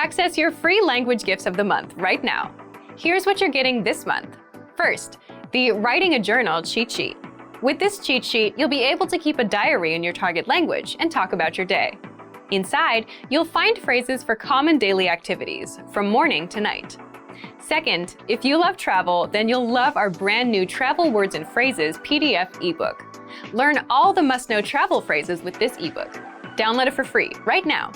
Access your free language gifts of the month right now. Here's what you're getting this month. First, the Writing a Journal cheat sheet. With this cheat sheet, you'll be able to keep a diary in your target language and talk about your day. Inside, you'll find phrases for common daily activities, from morning to night. Second, if you love travel, then you'll love our brand new Travel Words and Phrases PDF ebook. Learn all the must-know travel phrases with this ebook. Download it for free right now.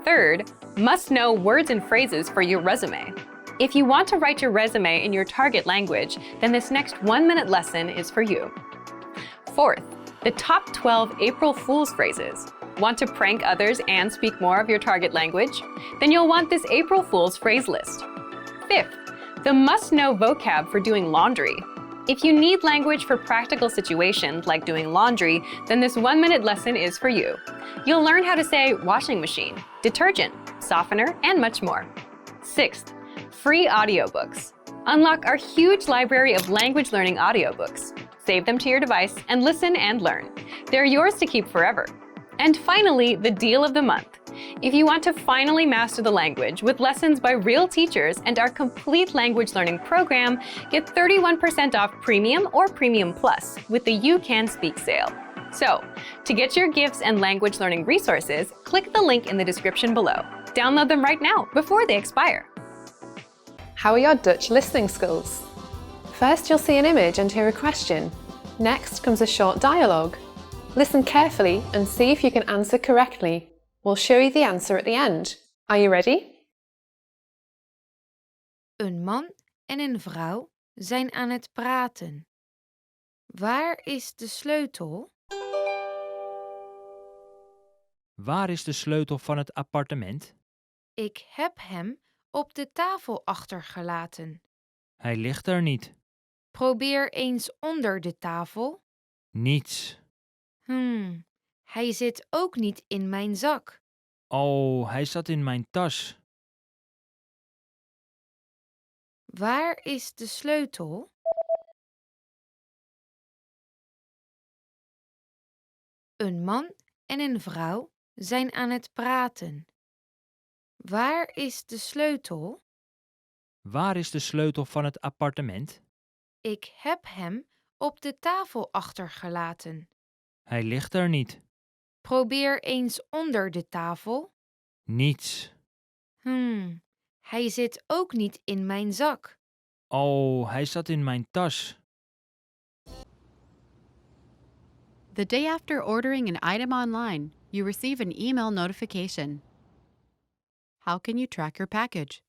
Third, must-know words and phrases for your resume. If you want to write your resume in your target language, then this next 1-minute lesson is for you. Fourth, the top 12 April Fool's phrases. Want to prank others and speak more of your target language? Then you'll want this April Fool's phrase list. Fifth, the must-know vocab for doing laundry. If you need language for practical situations like doing laundry, then this 1-minute lesson is for you. You'll learn how to say washing machine, detergent, softener, and much more. Sixth, free audiobooks. Unlock our huge library of language learning audiobooks. Save them to your device and listen and learn. They're yours to keep forever. And finally, the deal of the month. If you want to finally master the language with lessons by real teachers and our complete language learning program, get 31% off Premium or Premium Plus with the You Can Speak sale. So, to get your gifts and language learning resources, click the link in the description below. Download them right now before they expire. How are your Dutch listening skills? First, you'll see an image and hear a question. Next comes a short dialogue. Listen carefully and see if you can answer correctly. We'll show you the answer at the end. Are you ready? Een man en een vrouw zijn aan het praten. Waar is de sleutel? Waar is de sleutel van het appartement? Ik heb hem op de tafel achtergelaten. Hij ligt er niet. Probeer eens onder de tafel. Niets. Hij zit ook niet in mijn zak. Oh, hij zat in mijn tas. Waar is de sleutel? Een man en een vrouw zijn aan het praten. Waar is de sleutel? Waar is de sleutel van het appartement? Ik heb hem op de tafel achtergelaten. Hij ligt er niet. Probeer eens onder de tafel. Niets. Hij zit ook niet in mijn zak. Oh, hij zat in mijn tas. The day after ordering an item online, you receive an email notification. How can you track your package?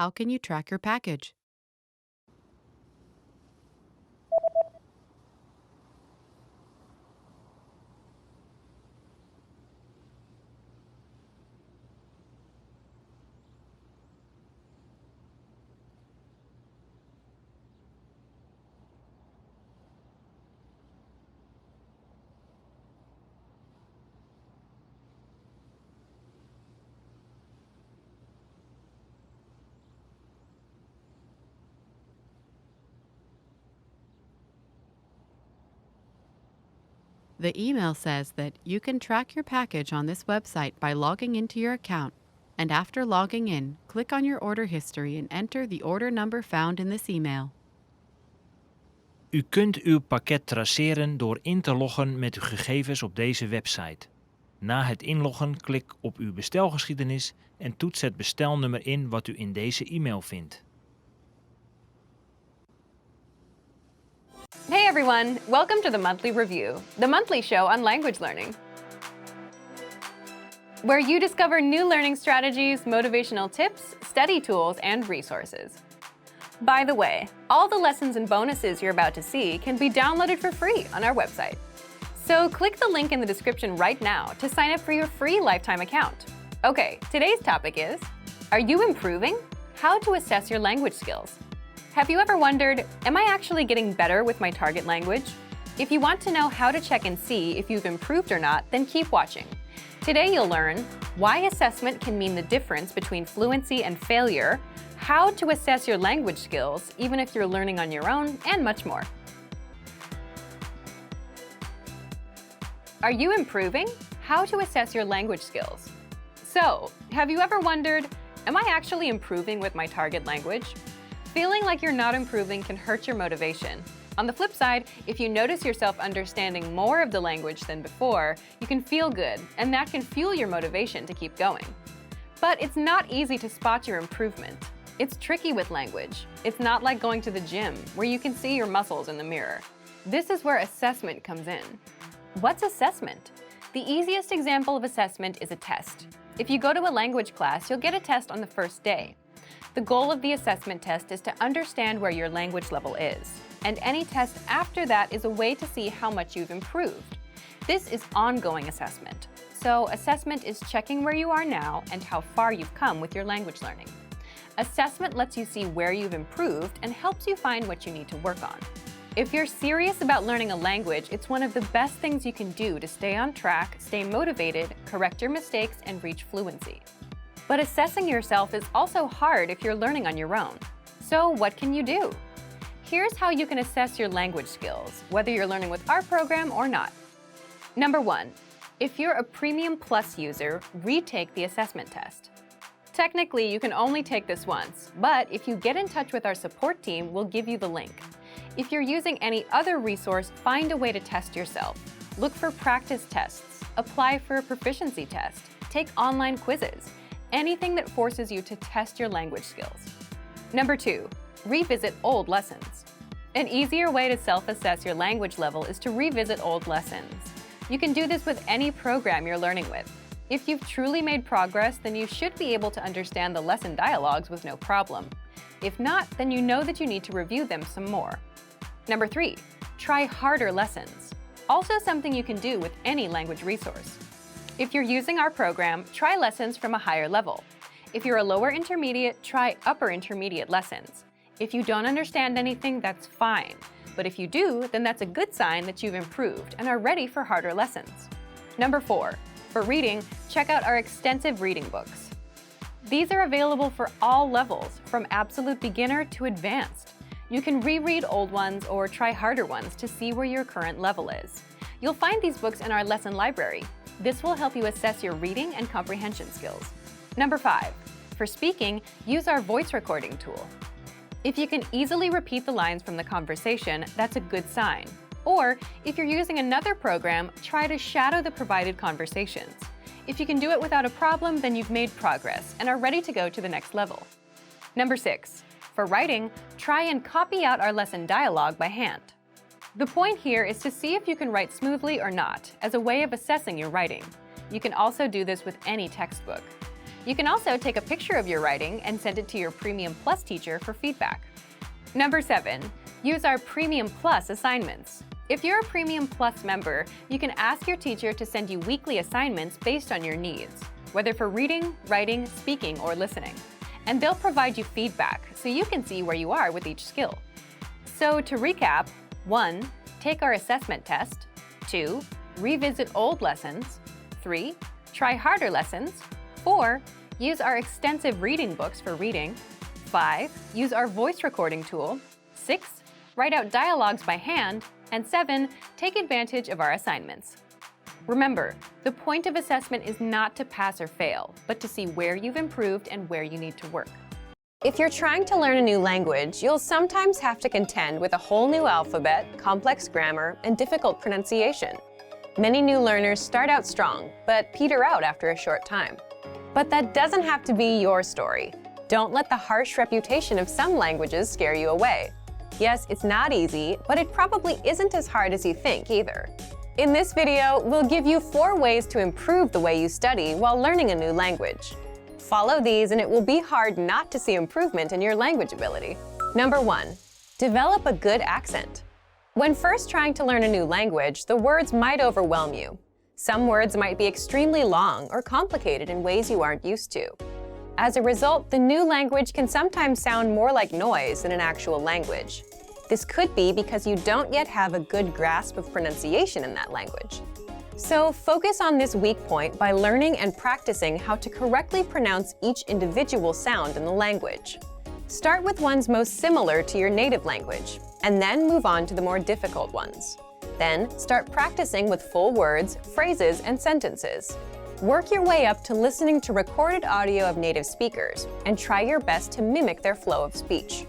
How can you track your package? The email says that you can track your package on this website by logging into your account, and after logging in, click on your order history and enter the order number found in this email. U kunt uw pakket traceren door in te loggen met uw gegevens op deze website. Na het inloggen klik op uw bestelgeschiedenis en toets het bestelnummer in wat u in deze e-mail vindt. Hey everyone, welcome to the Monthly Review, the monthly show on language learning, where you discover new learning strategies, motivational tips, study tools, and resources. By the way, all the lessons and bonuses you're about to see can be downloaded for free on our website. So click the link in the description right now to sign up for your free lifetime account. Okay, today's topic is, are you improving? How to assess your language skills. Have you ever wondered, am I actually getting better with my target language? If you want to know how to check and see if you've improved or not, then keep watching. Today you'll learn why assessment can mean the difference between fluency and failure, how to assess your language skills even if you're learning on your own, and much more. Are you improving? How to assess your language skills. So, have you ever wondered, am I actually improving with my target language? Feeling like you're not improving can hurt your motivation. On the flip side, if you notice yourself understanding more of the language than before, you can feel good, and that can fuel your motivation to keep going. But it's not easy to spot your improvement. It's tricky with language. It's not like going to the gym, where you can see your muscles in the mirror. This is where assessment comes in. What's assessment? The easiest example of assessment is a test. If you go to a language class, you'll get a test on the first day. The goal of the assessment test is to understand where your language level is, and any test after that is a way to see how much you've improved. This is ongoing assessment. So assessment is checking where you are now and how far you've come with your language learning. Assessment lets you see where you've improved and helps you find what you need to work on. If you're serious about learning a language, it's one of the best things you can do to stay on track, stay motivated, correct your mistakes, and reach fluency. But assessing yourself is also hard if you're learning on your own. So what can you do? Here's how you can assess your language skills, whether you're learning with our program or not. Number 1, if you're a Premium Plus user, retake the assessment test. Technically, you can only take this once, but if you get in touch with our support team, we'll give you the link. If you're using any other resource, find a way to test yourself. Look for practice tests, apply for a proficiency test, take online quizzes, anything that forces you to test your language skills. Number 2, revisit old lessons. An easier way to self-assess your language level is to revisit old lessons. You can do this with any program you're learning with. If you've truly made progress, then you should be able to understand the lesson dialogues with no problem. If not, then you know that you need to review them some more. Number 3, try harder lessons. Also something you can do with any language resource. If you're using our program, try lessons from a higher level. If you're a lower intermediate, try upper intermediate lessons. If you don't understand anything, that's fine. But if you do, then that's a good sign that you've improved and are ready for harder lessons. Number 4, for reading, check out our extensive reading books. These are available for all levels, from absolute beginner to advanced. You can reread old ones or try harder ones to see where your current level is. You'll find these books in our lesson library. This will help you assess your reading and comprehension skills. Number 5, for speaking, use our voice recording tool. If you can easily repeat the lines from the conversation, that's a good sign. Or, if you're using another program, try to shadow the provided conversations. If you can do it without a problem, then you've made progress and are ready to go to the next level. Number 6, for writing, try and copy out our lesson dialogue by hand. The point here is to see if you can write smoothly or not, as a way of assessing your writing. You can also do this with any textbook. You can also take a picture of your writing and send it to your Premium Plus teacher for feedback. Number 7, use our Premium Plus assignments. If you're a Premium Plus member, you can ask your teacher to send you weekly assignments based on your needs, whether for reading, writing, speaking, or listening. And they'll provide you feedback so you can see where you are with each skill. So to recap, 1, take our assessment test. 2, revisit old lessons. 3, try harder lessons. 4, use our extensive reading books for reading. 5, use our voice recording tool. 6, write out dialogues by hand. And 7, take advantage of our assignments. Remember, the point of assessment is not to pass or fail, but to see where you've improved and where you need to work. If you're trying to learn a new language, you'll sometimes have to contend with a whole new alphabet, complex grammar, and difficult pronunciation. Many new learners start out strong, but peter out after a short time. But that doesn't have to be your story. Don't let the harsh reputation of some languages scare you away. Yes, it's not easy, but it probably isn't as hard as you think either. In this video, we'll give you 4 ways to improve the way you study while learning a new language. Follow these and it will be hard not to see improvement in your language ability. Number 1. Develop a good accent. When first trying to learn a new language, the words might overwhelm you. Some words might be extremely long or complicated in ways you aren't used to. As a result, the new language can sometimes sound more like noise than an actual language. This could be because you don't yet have a good grasp of pronunciation in that language. So focus on this weak point by learning and practicing how to correctly pronounce each individual sound in the language. Start with ones most similar to your native language, and then move on to the more difficult ones. Then start practicing with full words, phrases, and sentences. Work your way up to listening to recorded audio of native speakers, and try your best to mimic their flow of speech.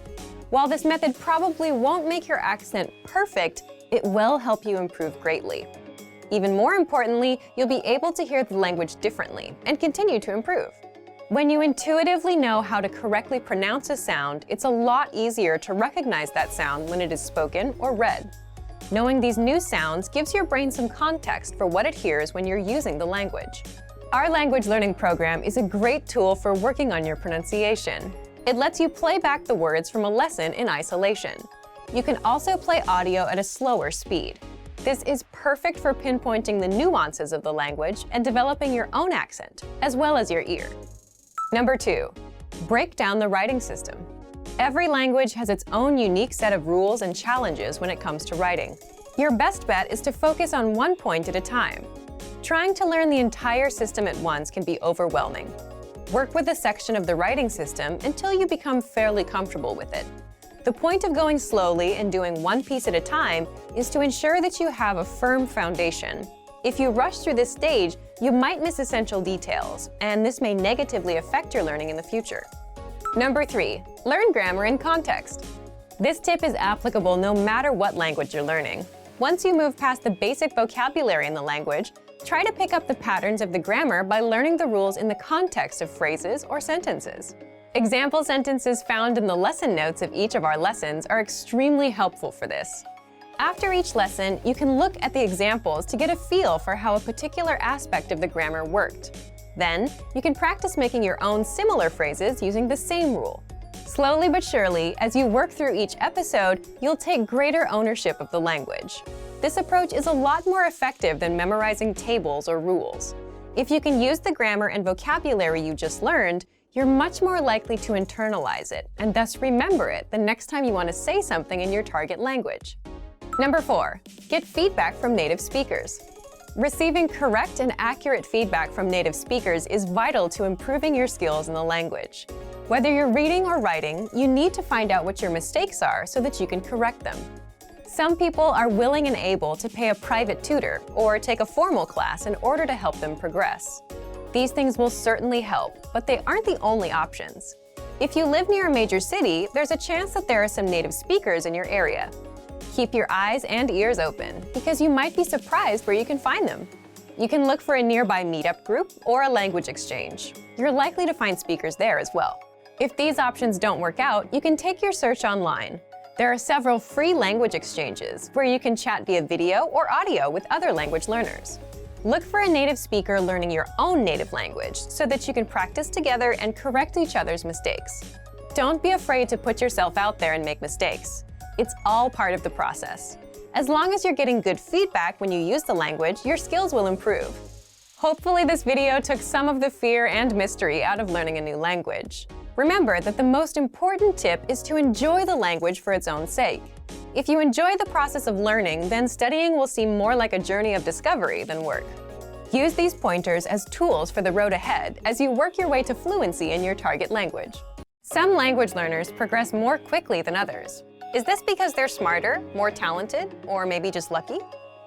While this method probably won't make your accent perfect, it will help you improve greatly. Even more importantly, you'll be able to hear the language differently and continue to improve. When you intuitively know how to correctly pronounce a sound, it's a lot easier to recognize that sound when it is spoken or read. Knowing these new sounds gives your brain some context for what it hears when you're using the language. Our language learning program is a great tool for working on your pronunciation. It lets you play back the words from a lesson in isolation. You can also play audio at a slower speed. This is perfect for pinpointing the nuances of the language and developing your own accent, as well as your ear. Number 2. Break down the writing system. Every language has its own unique set of rules and challenges when it comes to writing. Your best bet is to focus on one point at a time. Trying to learn the entire system at once can be overwhelming. Work with a section of the writing system until you become fairly comfortable with it. The point of going slowly and doing one piece at a time is to ensure that you have a firm foundation. If you rush through this stage, you might miss essential details, and this may negatively affect your learning in the future. Number 3. Learn grammar in context. This tip is applicable no matter what language you're learning. Once you move past the basic vocabulary in the language, try to pick up the patterns of the grammar by learning the rules in the context of phrases or sentences. Example sentences found in the lesson notes of each of our lessons are extremely helpful for this. After each lesson, you can look at the examples to get a feel for how a particular aspect of the grammar worked. Then, you can practice making your own similar phrases using the same rule. Slowly but surely, as you work through each episode, you'll take greater ownership of the language. This approach is a lot more effective than memorizing tables or rules. If you can use the grammar and vocabulary you just learned, you're much more likely to internalize it and thus remember it the next time you want to say something in your target language. Number 4. Get feedback from native speakers. Receiving correct and accurate feedback from native speakers is vital to improving your skills in the language. Whether you're reading or writing, you need to find out what your mistakes are so that you can correct them. Some people are willing and able to pay a private tutor or take a formal class in order to help them progress. These things will certainly help, but they aren't the only options. If you live near a major city, there's a chance that there are some native speakers in your area. Keep your eyes and ears open, because you might be surprised where you can find them. You can look for a nearby meetup group or a language exchange. You're likely to find speakers there as well. If these options don't work out, you can take your search online. There are several free language exchanges where you can chat via video or audio with other language learners. Look for a native speaker learning your own native language so that you can practice together and correct each other's mistakes. Don't be afraid to put yourself out there and make mistakes. It's all part of the process. As long as you're getting good feedback when you use the language, your skills will improve. Hopefully this video took some of the fear and mystery out of learning a new language. Remember that the most important tip is to enjoy the language for its own sake. If you enjoy the process of learning, then studying will seem more like a journey of discovery than work. Use these pointers as tools for the road ahead as you work your way to fluency in your target language. Some language learners progress more quickly than others. Is this because they're smarter, more talented, or maybe just lucky?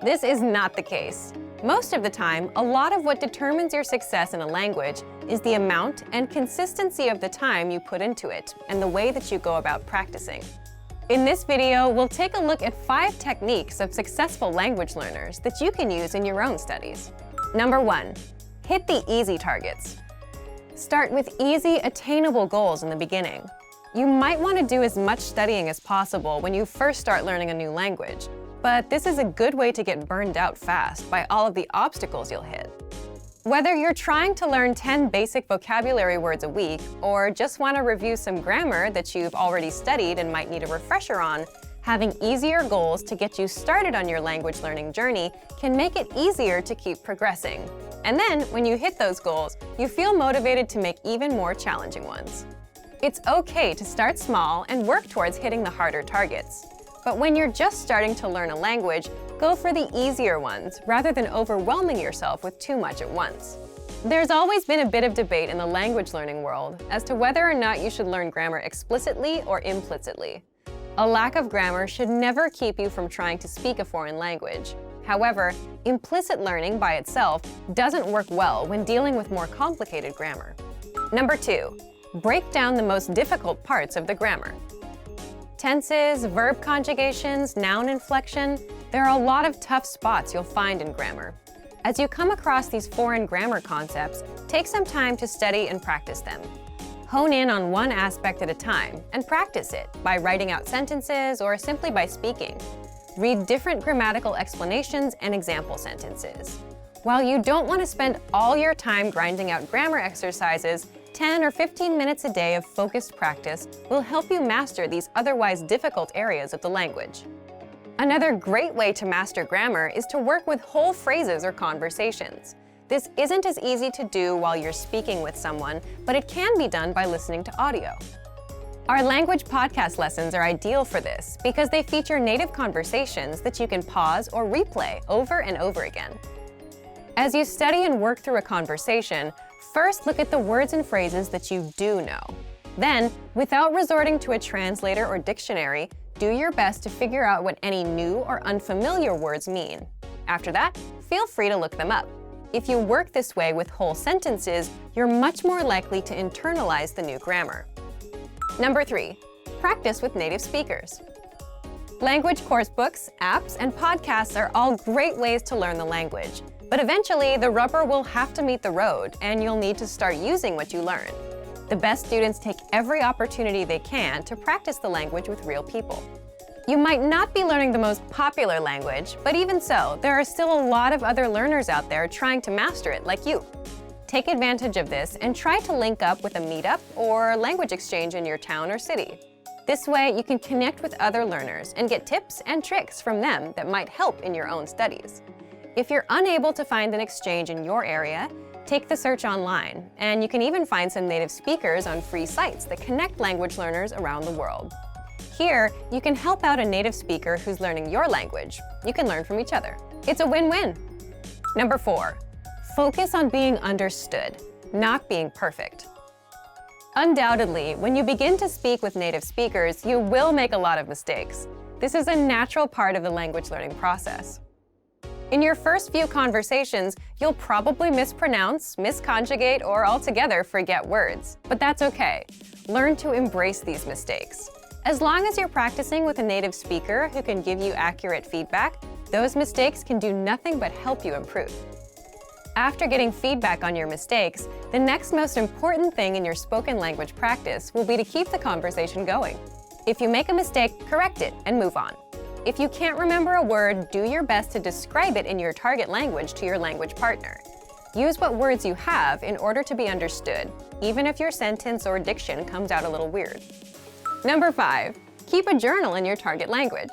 This is not the case. Most of the time, a lot of what determines your success in a language is the amount and consistency of the time you put into it and the way that you go about practicing. In this video, we'll take a look at 5 techniques of successful language learners that you can use in your own studies. Number 1. Hit the easy targets. Start with easy, attainable goals in the beginning. You might want to do as much studying as possible when you first start learning a new language, but this is a good way to get burned out fast by all of the obstacles you'll hit. Whether you're trying to learn 10 basic vocabulary words a week, or just want to review some grammar that you've already studied and might need a refresher on, having easier goals to get you started on your language learning journey can make it easier to keep progressing. And then, when you hit those goals, you feel motivated to make even more challenging ones. It's okay to start small and work towards hitting the harder targets. But when you're just starting to learn a language, go for the easier ones rather than overwhelming yourself with too much at once. There's always been a bit of debate in the language learning world as to whether or not you should learn grammar explicitly or implicitly. A lack of grammar should never keep you from trying to speak a foreign language. However, implicit learning by itself doesn't work well when dealing with more complicated grammar. Number 2, break down the most difficult parts of the grammar. Tenses, verb conjugations, noun inflection, there are a lot of tough spots you'll find in grammar. As you come across these foreign grammar concepts, take some time to study and practice them. Hone in on one aspect at a time and practice it by writing out sentences or simply by speaking. Read different grammatical explanations and example sentences. While you don't want to spend all your time grinding out grammar exercises, 10 or 15 minutes a day of focused practice will help you master these otherwise difficult areas of the language. Another great way to master grammar is to work with whole phrases or conversations. This isn't as easy to do while you're speaking with someone, but it can be done by listening to audio. Our language podcast lessons are ideal for this because they feature native conversations that you can pause or replay over and over again. As you study and work through a conversation, first look at the words and phrases that you do know. Then, without resorting to a translator or dictionary, do your best to figure out what any new or unfamiliar words mean. After that, feel free to look them up. If you work this way with whole sentences, you're much more likely to internalize the new grammar. Number 3, practice with native speakers. Language course books, apps, and podcasts are all great ways to learn the language. But eventually, the rubber will have to meet the road, and you'll need to start using what you learn. The best students take every opportunity they can to practice the language with real people. You might not be learning the most popular language, but even so, there are still a lot of other learners out there trying to master it like you. Take advantage of this and try to link up with a meetup or language exchange in your town or city. This way, you can connect with other learners and get tips and tricks from them that might help in your own studies. If you're unable to find an exchange in your area, take the search online, and you can even find some native speakers on free sites that connect language learners around the world. Here, you can help out a native speaker who's learning your language. You can learn from each other. It's a win-win. Number 4, focus on being understood, not being perfect. Undoubtedly, when you begin to speak with native speakers, you will make a lot of mistakes. This is a natural part of the language learning process. In your first few conversations, you'll probably mispronounce, misconjugate, or altogether forget words. But that's okay. Learn to embrace these mistakes. As long as you're practicing with a native speaker who can give you accurate feedback, those mistakes can do nothing but help you improve. After getting feedback on your mistakes, the next most important thing in your spoken language practice will be to keep the conversation going. If you make a mistake, correct it and move on. If you can't remember a word, do your best to describe it in your target language to your language partner. Use what words you have in order to be understood, even if your sentence or diction comes out a little weird. Number 5, keep a journal in your target language.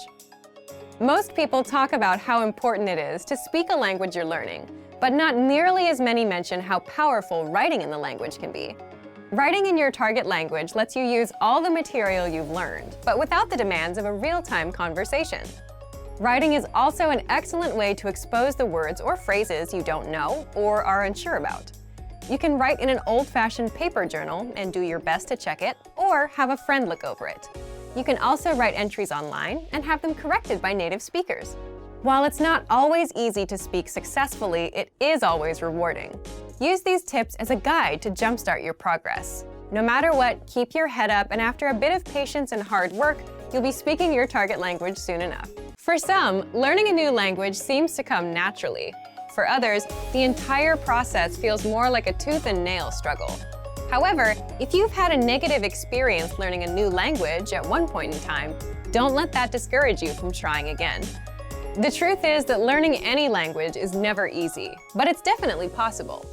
Most people talk about how important it is to speak a language you're learning, but not nearly as many mention how powerful writing in the language can be. Writing in your target language lets you use all the material you've learned, but without the demands of a real-time conversation. Writing is also an excellent way to expose the words or phrases you don't know or are unsure about. You can write in an old-fashioned paper journal and do your best to check it, or have a friend look over it. You can also write entries online and have them corrected by native speakers. While it's not always easy to speak successfully, it is always rewarding. Use these tips as a guide to jumpstart your progress. No matter what, keep your head up, and after a bit of patience and hard work, you'll be speaking your target language soon enough. For some, learning a new language seems to come naturally. For others, the entire process feels more like a tooth and nail struggle. However, if you've had a negative experience learning a new language at one point in time, don't let that discourage you from trying again. The truth is that learning any language is never easy, but it's definitely possible.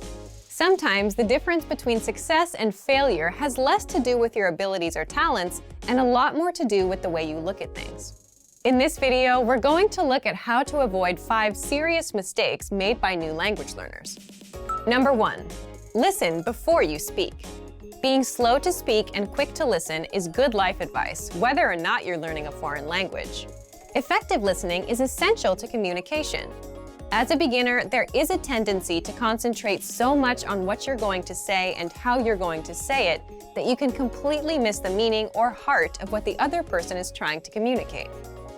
Sometimes the difference between success and failure has less to do with your abilities or talents and a lot more to do with the way you look at things. In this video, we're going to look at how to avoid 5 serious mistakes made by new language learners. Number 1, listen before you speak. Being slow to speak and quick to listen is good life advice, whether or not you're learning a foreign language. Effective listening is essential to communication. As a beginner, there is a tendency to concentrate so much on what you're going to say and how you're going to say it that you can completely miss the meaning or heart of what the other person is trying to communicate.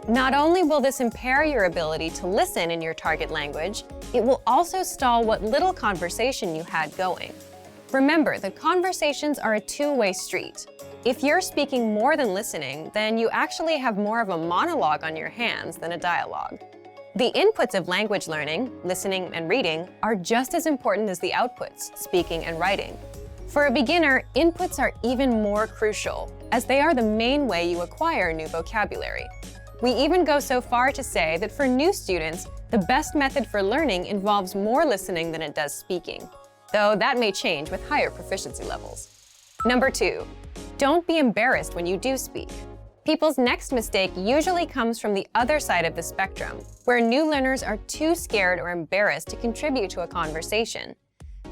Not only will this impair your ability to listen in your target language, it will also stall what little conversation you had going. Remember that conversations are a two-way street. If you're speaking more than listening, then you actually have more of a monologue on your hands than a dialogue. The inputs of language learning, listening and reading, are just as important as the outputs, speaking and writing. For a beginner, inputs are even more crucial, as they are the main way you acquire new vocabulary. We even go so far to say that for new students, the best method for learning involves more listening than it does speaking, though that may change with higher proficiency levels. Number 2, don't be embarrassed when you do speak. People's next mistake usually comes from the other side of the spectrum, where new learners are too scared or embarrassed to contribute to a conversation.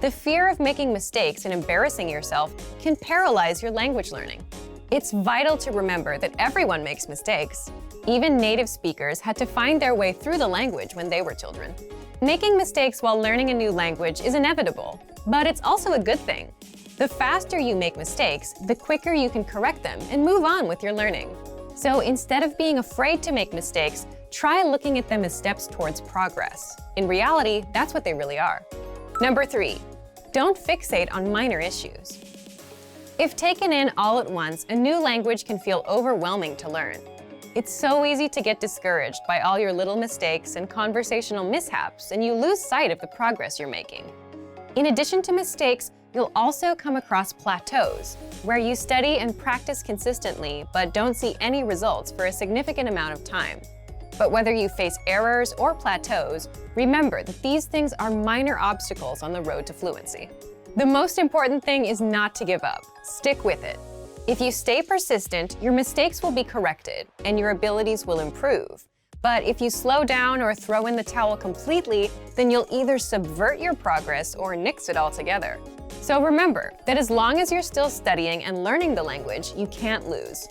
The fear of making mistakes and embarrassing yourself can paralyze your language learning. It's vital to remember that everyone makes mistakes. Even native speakers had to find their way through the language when they were children. Making mistakes while learning a new language is inevitable, but it's also a good thing. The faster you make mistakes, the quicker you can correct them and move on with your learning. So instead of being afraid to make mistakes, try looking at them as steps towards progress. In reality, that's what they really are. Number 3, don't fixate on minor issues. If taken in all at once, a new language can feel overwhelming to learn. It's so easy to get discouraged by all your little mistakes and conversational mishaps, and you lose sight of the progress you're making. In addition to mistakes, you'll also come across plateaus, where you study and practice consistently but don't see any results for a significant amount of time. But whether you face errors or plateaus, remember that these things are minor obstacles on the road to fluency. The most important thing is not to give up. Stick with it. If you stay persistent, your mistakes will be corrected and your abilities will improve. But if you slow down or throw in the towel completely, then you'll either subvert your progress or nix it altogether. So remember that as long as you're still studying and learning the language, you can't lose.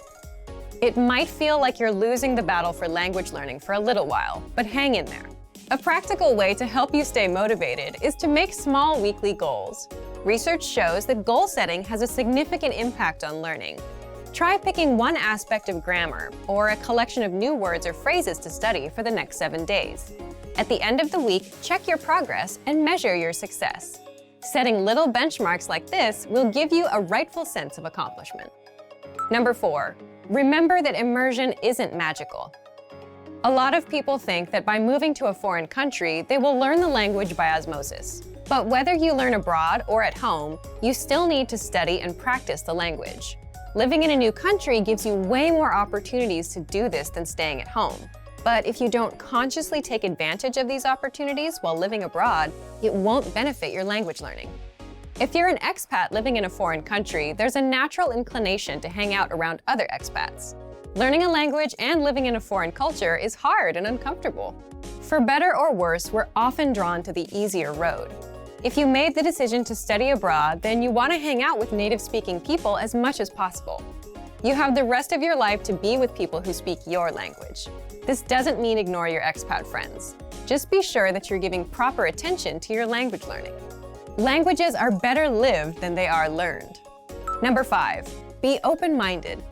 It might feel like you're losing the battle for language learning for a little while, but hang in there. A practical way to help you stay motivated is to make small weekly goals. Research shows that goal setting has a significant impact on learning. Try picking one aspect of grammar or a collection of new words or phrases to study for the next 7 days. At the end of the week, check your progress and measure your success. Setting little benchmarks like this will give you a rightful sense of accomplishment. Number 4, remember that immersion isn't magical. A lot of people think that by moving to a foreign country, they will learn the language by osmosis. But whether you learn abroad or at home, you still need to study and practice the language. Living in a new country gives you way more opportunities to do this than staying at home. But if you don't consciously take advantage of these opportunities while living abroad, it won't benefit your language learning. If you're an expat living in a foreign country, there's a natural inclination to hang out around other expats. Learning a language and living in a foreign culture is hard and uncomfortable. For better or worse, we're often drawn to the easier road. If you made the decision to study abroad, then you want to hang out with native-speaking people as much as possible. You have the rest of your life to be with people who speak your language. This doesn't mean ignore your expat friends. Just be sure that you're giving proper attention to your language learning. Languages are better lived than they are learned. Number 5, be open-minded.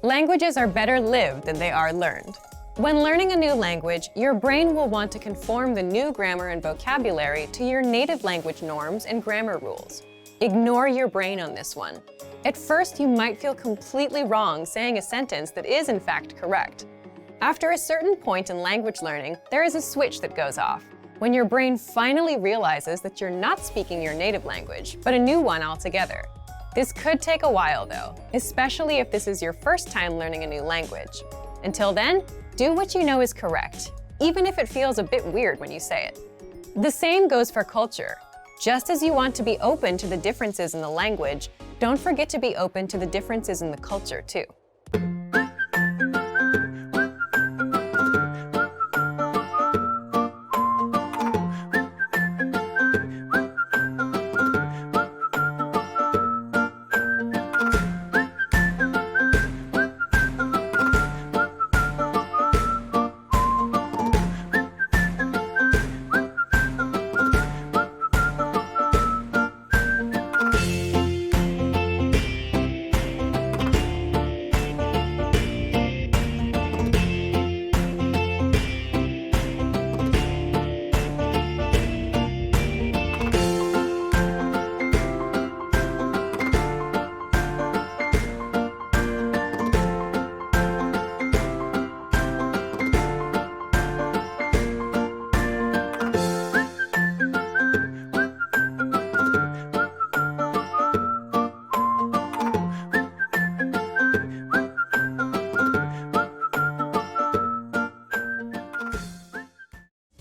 Languages are better lived than they are learned. When learning a new language, your brain will want to conform the new grammar and vocabulary to your native language norms and grammar rules. Ignore your brain on this one. At first, you might feel completely wrong saying a sentence that is in fact correct. After a certain point in language learning, there is a switch that goes off, when your brain finally realizes that you're not speaking your native language, but a new one altogether. This could take a while though, especially if this is your first time learning a new language. Until then, do what you know is correct, even if it feels a bit weird when you say it. The same goes for culture. Just as you want to be open to the differences in the language, don't forget to be open to the differences in the culture too.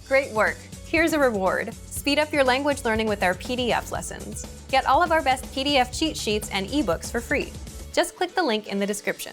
Great work! Here's a reward. Speed up your language learning with our PDF lessons. Get all of our best PDF cheat sheets and ebooks for free. Just click the link in the description.